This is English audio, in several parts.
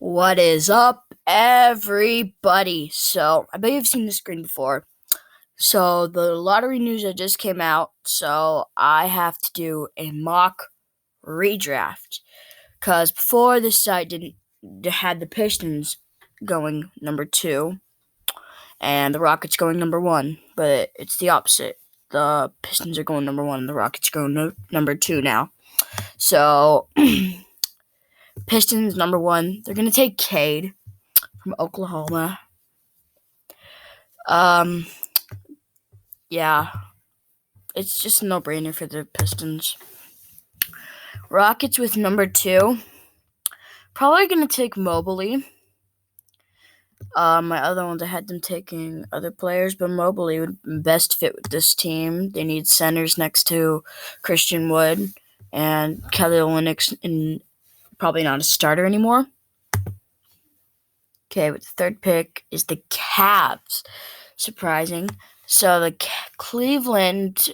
What is up, everybody? So, I bet you've seen this screen before. So, the lottery news that just came out, so I have to do a mock redraft. Because before this site didn't had the Pistons going number 2 and the Rockets going number 1, but it's the opposite. The Pistons are going number 1 and the Rockets going number 2 now. So, Pistons number 1, they're going to take Cade from Oklahoma. Yeah, it's just a no-brainer for the Pistons. Rockets with number 2, probably going to take Mobley. My other ones, I had them taking other players, but Mobley would best fit with this team. They need centers next to Christian Wood and Kelly Olynyk, and probably not a starter anymore. Okay, with the third pick is the Cavs. Surprising. So the Cleveland,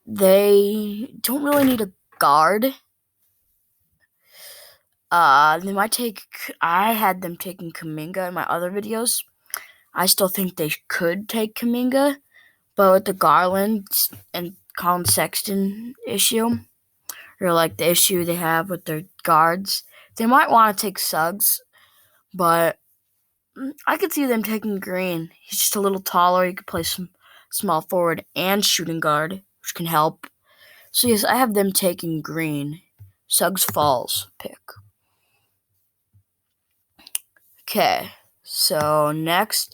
they don't really need a guard. They might take. I had them taking Kuminga in my other videos. I still think they could take Kuminga, but with the Garland and Colin Sexton issue, or like the issue they have with their guards, they might want to take Suggs, but I could see them taking Green. He's just a little taller. He could play some small forward and shooting guard, which can help. So yes, I have them taking Green. Suggs falls pick. Okay, so next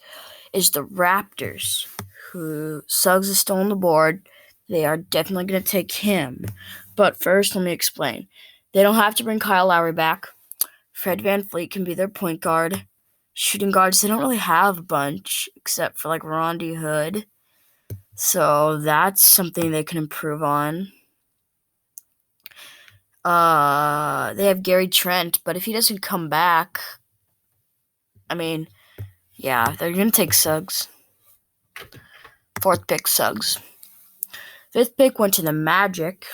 is the Raptors, who Suggs is still on the board. They are definitely going to take him. But first, let me explain. They don't have to bring Kyle Lowry back. Fred VanVleet can be their point guard. Shooting guards, they don't really have a bunch, except for like Rodney Hood. So that's something they can improve on. They have Gary Trent, but if he doesn't come back, yeah, they're going to take Suggs. Fourth pick, Suggs. Fifth pick went to the Magic.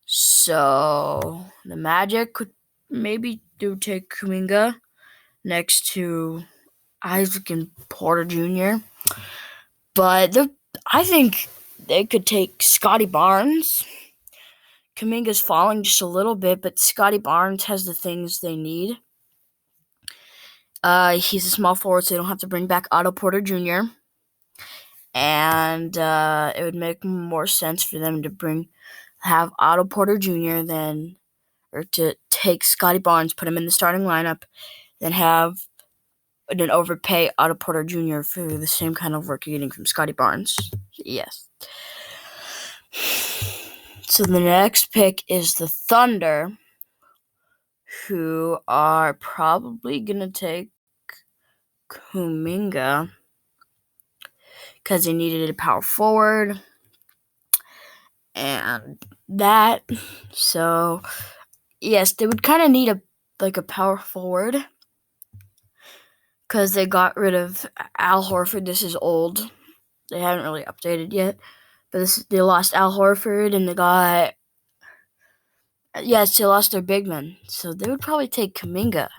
So the Magic could maybe take Kuminga next to Isaac and Porter Jr. But I think they could take Scotty Barnes. Kuminga's falling just a little bit, but Scotty Barnes has the things they need. He's a small forward, so they don't have to bring back Otto Porter Jr. And it would make more sense for them to have Otto Porter Jr. or to take Scotty Barnes, put him in the starting lineup, then overpay Otto Porter Jr. for the same kind of work you're getting from Scotty Barnes. Yes. So the next pick is the Thunder, who are probably going to take Kuminga because they needed a power forward and that. So, yes, they would kind of need a power forward because they got rid of Al Horford. This is old. They haven't really updated yet. But they lost Al Horford and they lost their big man. So they would probably take Kuminga,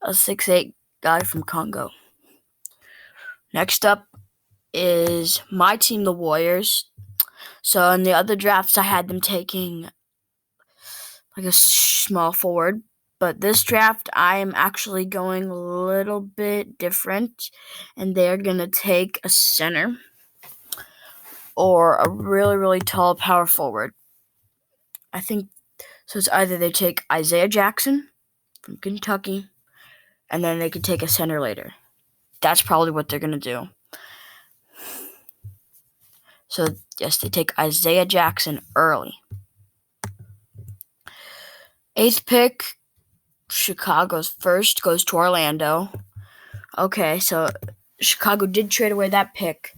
a 6'8" guy from Congo. Next up is my team, the Warriors. So in the other drafts, I had them taking like a small forward. But this draft, I am actually going a little bit different. And they're going to take a center or a really, really tall power forward. I think so. It's either they take Isaiah Jackson from Kentucky, and then they could take a center later. That's probably what they're going to do. So, yes, they take Isaiah Jackson early. Eighth pick, Chicago's first, goes to Orlando. Okay, so Chicago did trade away that pick,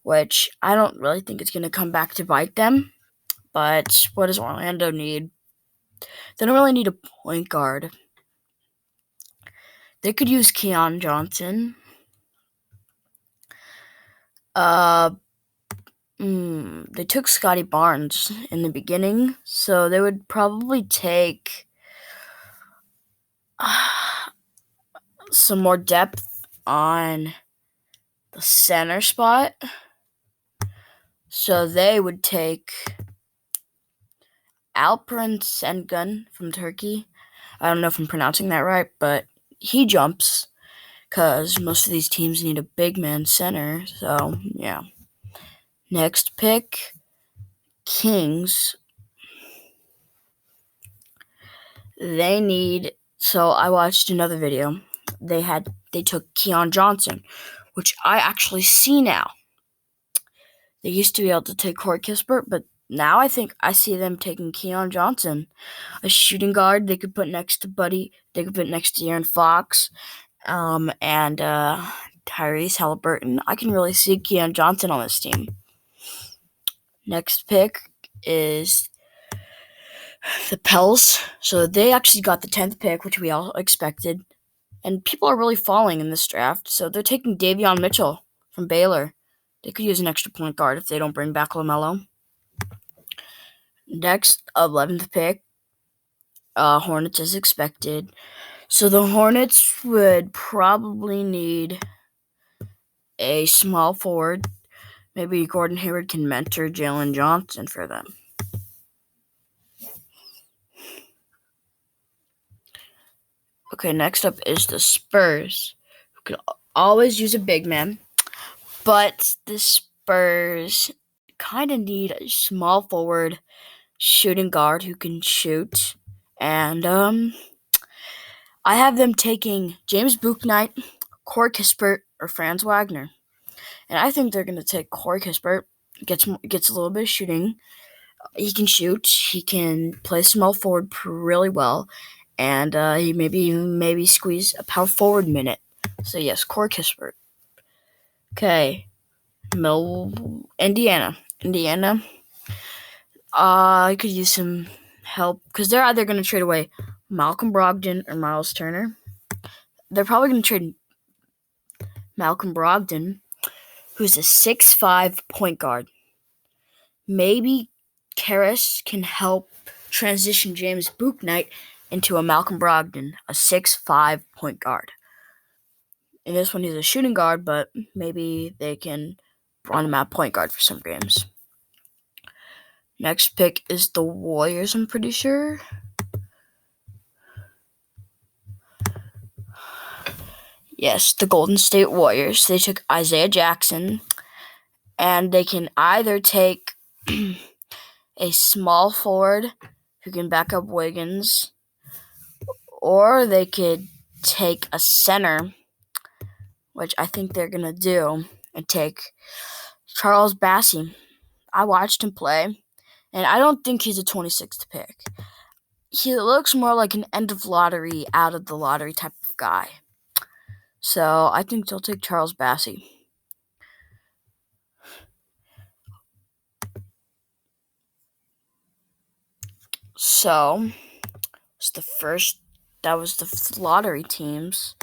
which I don't really think it's going to come back to bite them. But what does Orlando need? They don't really need a point guard. They could use Keon Johnson. They took Scotty Barnes in the beginning, so they would probably take some more depth on the center spot. So they would take Alperen Sengun from Turkey. I don't know if I'm pronouncing that right, but he jumps because most of these teams need a big man center. So, yeah. Next pick, Kings. They need. So I watched another video. They took Keon Johnson, which I actually see now. They used to be able to take Corey Kispert, but now I think I see them taking Keon Johnson, a shooting guard they could put next to Buddy. They could put next to Aaron Fox, and Tyrese Halliburton. I can really see Keon Johnson on this team. Next pick is the Pels. So they actually got the 10th pick, which we all expected. And people are really falling in this draft. So they're taking Davion Mitchell from Baylor. They could use an extra point guard if they don't bring back LaMelo. Next, 11th pick, Hornets as expected. So the Hornets would probably need a small forward. Maybe Gordon Hayward can mentor Jalen Johnson for them. Okay, next up is the Spurs, who could always use a big man, but the Spurs kind of need a small forward shooting guard who can shoot. And I have them taking James Bouknight, Corey Kispert, or Franz Wagner. And I think they're going to take Corey Kispert. Gets a little bit of shooting. He can shoot. He can play small forward really well. And he maybe squeeze a power forward minute. So yes, Corey Kispert. Okay. Indiana. I could use some help because they're either going to trade away Malcolm Brogdon or Miles Turner. They're probably going to trade Malcolm Brogdon, who's a 6'5" point guard. Maybe Karras can help transition James Bouknight into a Malcolm Brogdon, a 6'5" point guard. In this one, he's a shooting guard, but maybe they can run him at point guard for some games. Next pick is the Warriors, I'm pretty sure. Yes, the Golden State Warriors. They took Isaiah Jackson, and they can either take a small forward who can back up Wiggins, or they could take a center, which I think they're going to do, and take Charles Bassey. I watched him play, and I don't think he's a 26th pick. He looks more like an end of lottery, out of the lottery type of guy. So I think they'll take Charles Bassey. So that was the lottery teams.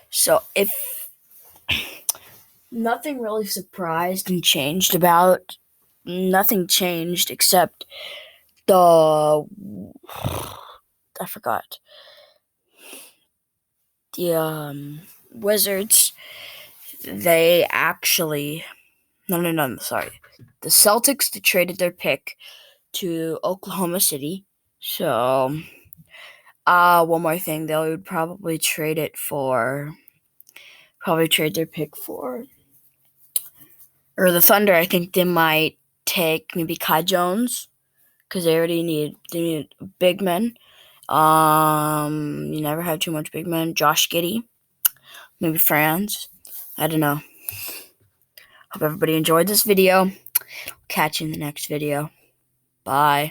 So if nothing really surprised and changed about, nothing changed except I forgot. The Wizards, they actually, sorry. The Celtics, they traded their pick to Oklahoma City. So, one more thing, they would probably trade their pick for, or the Thunder, I think they might take maybe Kai Jones, because they need big men. You never had too much big men. Josh Giddey, maybe Franz. I don't know. Hope everybody enjoyed this video. Catch you in the next video. Bye.